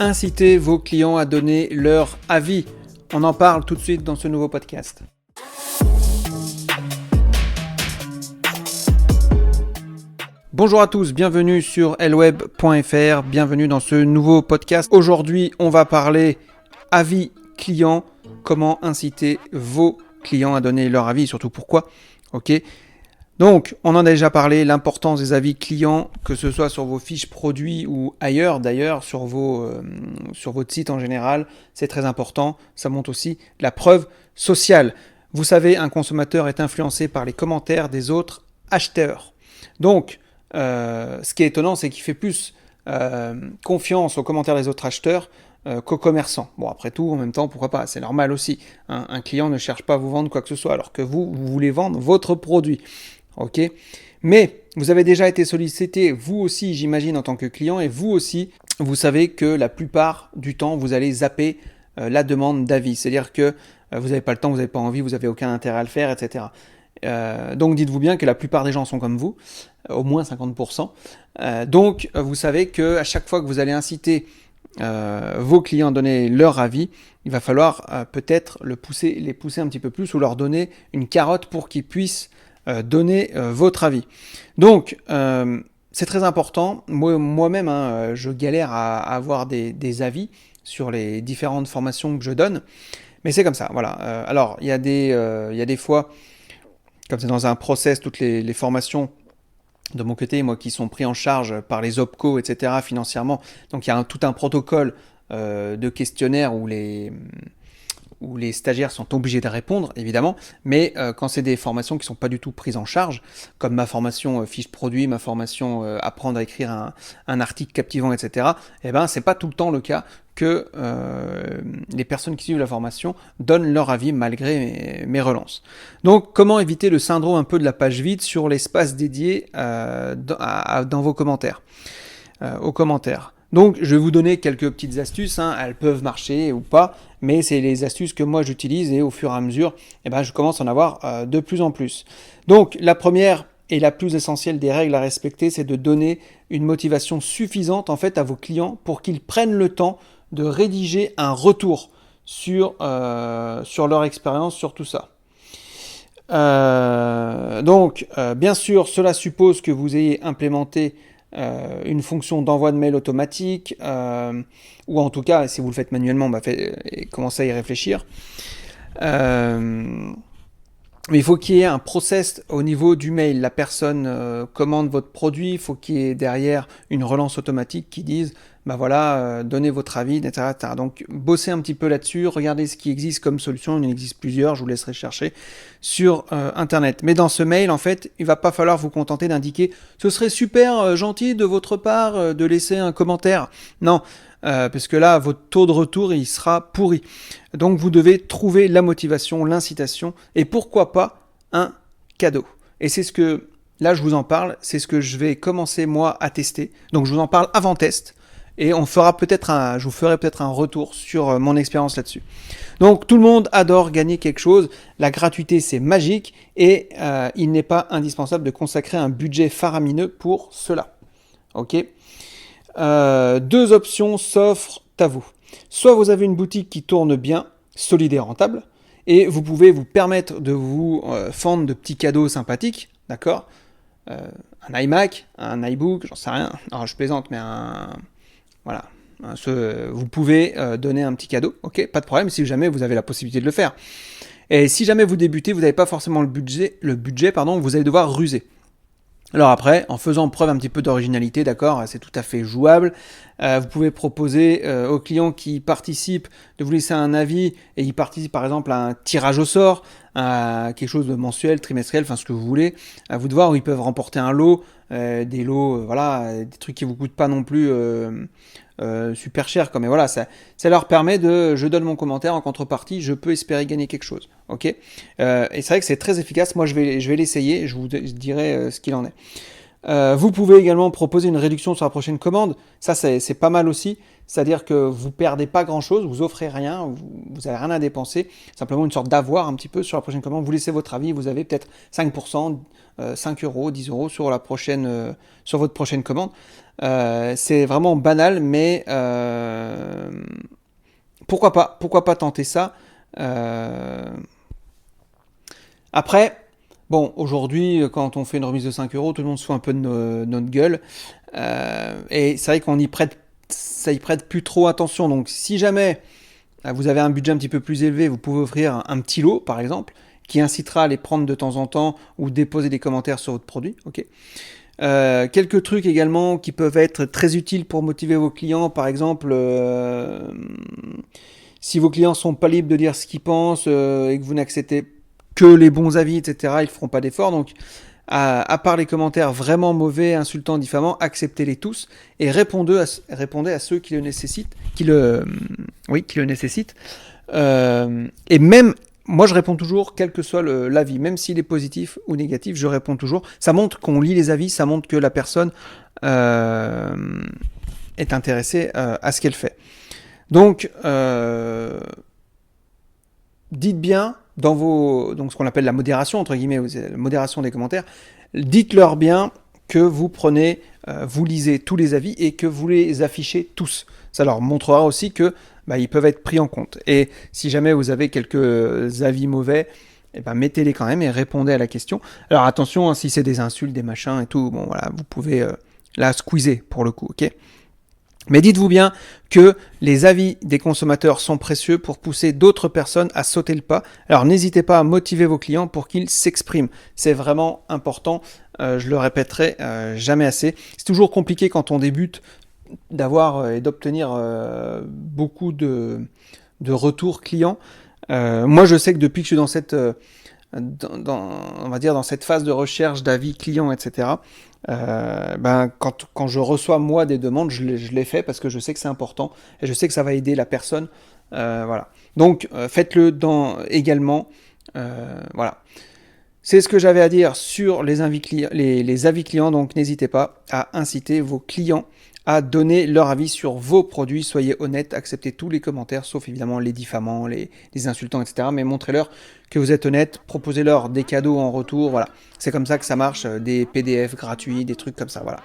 inciter vos clients à donner leur avis. On en parle tout de suite dans ce nouveau podcast. Bonjour à tous, bienvenue sur elweb.fr, bienvenue dans ce nouveau podcast. Aujourd'hui, on va parler avis client, comment inciter vos clients à donner leur avis et surtout pourquoi. Ok. Donc, on en a déjà parlé, l'importance des avis clients, que ce soit sur vos fiches produits ou ailleurs, d'ailleurs, sur votre site en général, c'est très important. Ça montre aussi la preuve sociale. Vous savez, un consommateur est influencé par les commentaires des autres acheteurs. Donc, ce qui est étonnant, c'est qu'il fait plus confiance aux commentaires des autres acheteurs qu'aux commerçants. Bon, après tout, en même temps, pourquoi pas, c'est normal aussi. Un client ne cherche pas à vous vendre quoi que ce soit, alors que vous voulez vendre votre produit. Ok, mais vous avez déjà été sollicité, vous aussi, j'imagine, en tant que client, et vous aussi, vous savez que la plupart du temps, vous allez zapper la demande d'avis. C'est-à-dire que vous n'avez pas le temps, vous n'avez pas envie, vous n'avez aucun intérêt à le faire, etc. Donc dites-vous bien que la plupart des gens sont comme vous, au moins 50%. Donc vous savez qu'à chaque fois que vous allez inciter vos clients à donner leur avis, il va falloir peut-être les pousser un petit peu plus ou leur donner une carotte pour qu'ils puissent donner votre avis. Donc, c'est très important. Moi-même, je galère à avoir des avis sur les différentes formations que je donne, mais c'est comme ça. Voilà. Alors, il y a des fois, comme c'est dans un process, toutes les formations de mon côté, moi, qui sont pris en charge par les OPCO, etc., financièrement. Donc, il y a tout un protocole de questionnaire où les stagiaires sont obligés de répondre, évidemment, mais quand c'est des formations qui ne sont pas du tout prises en charge, comme ma formation fiche produit, ma formation apprendre à écrire un article captivant, etc., eh ben, c'est pas tout le temps le cas que les personnes qui suivent la formation donnent leur avis malgré mes relances. Donc, comment éviter le syndrome un peu de la page vide sur l'espace dédié dans vos commentaires, aux commentaires. Donc, je vais vous donner quelques petites astuces, elles peuvent marcher ou pas, mais c'est les astuces que moi j'utilise et au fur et à mesure, je commence à en avoir de plus en plus. Donc, la première et la plus essentielle des règles à respecter, c'est de donner une motivation suffisante en fait à vos clients pour qu'ils prennent le temps de rédiger un retour sur leur expérience, sur tout ça. Donc, bien sûr, cela suppose que vous ayez implémenté une fonction d'envoi de mail automatique, ou en tout cas, si vous le faites manuellement, commencez à y réfléchir. Mais il faut qu'il y ait un process au niveau du mail. La personne commande votre produit, il faut qu'il y ait derrière une relance automatique qui dise donnez votre avis, etc., etc. Donc, bossez un petit peu là-dessus, regardez ce qui existe comme solution, il en existe plusieurs, je vous laisserai chercher sur Internet. Mais dans ce mail, en fait, il va pas falloir vous contenter d'indiquer « ce serait super gentil de votre part de laisser un commentaire ». Non, parce que là, votre taux de retour, il sera pourri. Donc, vous devez trouver la motivation, l'incitation, et pourquoi pas un cadeau. Et c'est ce que, là, je vous en parle, c'est ce que je vais commencer, moi, à tester. Donc, je vous en parle avant test. Et je vous ferai peut-être un retour sur mon expérience là-dessus. Donc tout le monde adore gagner quelque chose, la gratuité c'est magique et il n'est pas indispensable de consacrer un budget faramineux pour cela. Ok. Deux options s'offrent à vous. Soit vous avez une boutique qui tourne bien, solide et rentable, et vous pouvez vous permettre de vous fendre de petits cadeaux sympathiques, d'accord, un iMac, un iBook, j'en sais rien, alors je plaisante, mais voilà, vous pouvez donner un petit cadeau, ok, pas de problème si jamais vous avez la possibilité de le faire. Et si jamais vous débutez, vous n'avez pas forcément le budget, vous allez devoir ruser. Alors après, en faisant preuve un petit peu d'originalité, d'accord, c'est tout à fait jouable. Vous pouvez proposer aux clients qui participent de vous laisser un avis et ils participent par exemple à un tirage au sort, à quelque chose de mensuel, trimestriel, enfin ce que vous voulez, à vous de voir où ils peuvent remporter un lot, des lots, des trucs qui vous coûtent pas non plus super cher, mais voilà, ça leur permet je donne mon commentaire en contrepartie, je peux espérer gagner quelque chose, ok. Et c'est vrai que c'est très efficace. Moi je vais l'essayer, je vous dirai ce qu'il en est. Vous pouvez également proposer une réduction sur la prochaine commande. Ça, c'est pas mal aussi. C'est-à-dire que vous perdez pas grand-chose, vous offrez rien, vous avez rien à dépenser. Simplement une sorte d'avoir un petit peu sur la prochaine commande. Vous laissez votre avis, vous avez peut-être 5%, 5 euros, 10 euros sur sur votre prochaine commande. C'est vraiment banal, mais pourquoi pas tenter ça. Après, bon, aujourd'hui, quand on fait une remise de 5 euros, tout le monde se fout un peu de notre gueule. Et c'est vrai ça y prête plus trop attention. Donc, si jamais vous avez un budget un petit peu plus élevé, vous pouvez offrir un petit lot, par exemple, qui incitera à les prendre de temps en temps ou déposer des commentaires sur votre produit. Ok. Quelques trucs également qui peuvent être très utiles pour motiver vos clients. Par exemple, si vos clients sont pas libres de dire ce qu'ils pensent et que vous n'acceptez que les bons avis, etc., ils feront pas d'efforts. Donc, à part les commentaires vraiment mauvais, insultants, diffamants, acceptez-les tous et répondez à ceux qui le nécessitent, qui le nécessitent. Et même, moi je réponds toujours, quel que soit l'avis, même s'il est positif ou négatif, je réponds toujours. Ça montre qu'on lit les avis, ça montre que la personne est intéressée à ce qu'elle fait. Donc, dites bien donc ce qu'on appelle la modération, entre guillemets, la modération des commentaires, dites-leur bien que vous prenez, vous lisez tous les avis et que vous les affichez tous. Ça leur montrera aussi que ils peuvent être pris en compte. Et si jamais vous avez quelques avis mauvais, mettez-les quand même et répondez à la question. Alors attention, hein, si c'est des insultes, des machins et tout, bon voilà, vous pouvez la squeezer pour le coup, ok ? Mais dites-vous bien que les avis des consommateurs sont précieux pour pousser d'autres personnes à sauter le pas. Alors n'hésitez pas à motiver vos clients pour qu'ils s'expriment. C'est vraiment important, je le répéterai jamais assez. C'est toujours compliqué quand on débute d'avoir et d'obtenir beaucoup de retours clients. Moi je sais que depuis que je suis dans cette... on va dire dans cette phase de recherche d'avis clients, etc., quand je reçois moi des demandes, je les fais parce que je sais que c'est important et je sais que ça va aider la personne. Voilà. Donc faites-le également. Voilà. C'est ce que j'avais à dire sur les avis clients. Donc n'hésitez pas à inciter vos clients à donner leur avis sur vos produits. Soyez honnête, acceptez tous les commentaires, sauf évidemment les diffamants, les insultants, etc. Mais montrez-leur que vous êtes honnête, proposez-leur des cadeaux en retour. Voilà, c'est comme ça que ça marche, des PDF gratuits, des trucs comme ça. Voilà.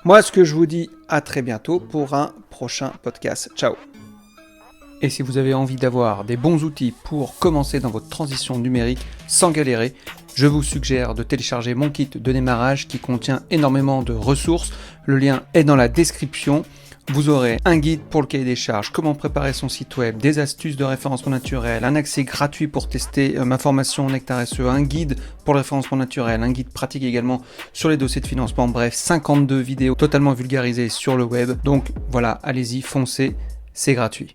Moi, ce que je vous dis, à très bientôt pour un prochain podcast. Ciao. Et si vous avez envie d'avoir des bons outils pour commencer dans votre transition numérique sans galérer, je vous suggère de télécharger mon kit de démarrage qui contient énormément de ressources. Le lien est dans la description. Vous aurez un guide pour le cahier des charges, comment préparer son site web, des astuces de référencement naturel, un accès gratuit pour tester ma formation Nectar SEO, un guide pour le référencement naturel, un guide pratique également sur les dossiers de financement. Bref, 52 vidéos totalement vulgarisées sur le web. Donc voilà, allez-y, foncez, c'est gratuit.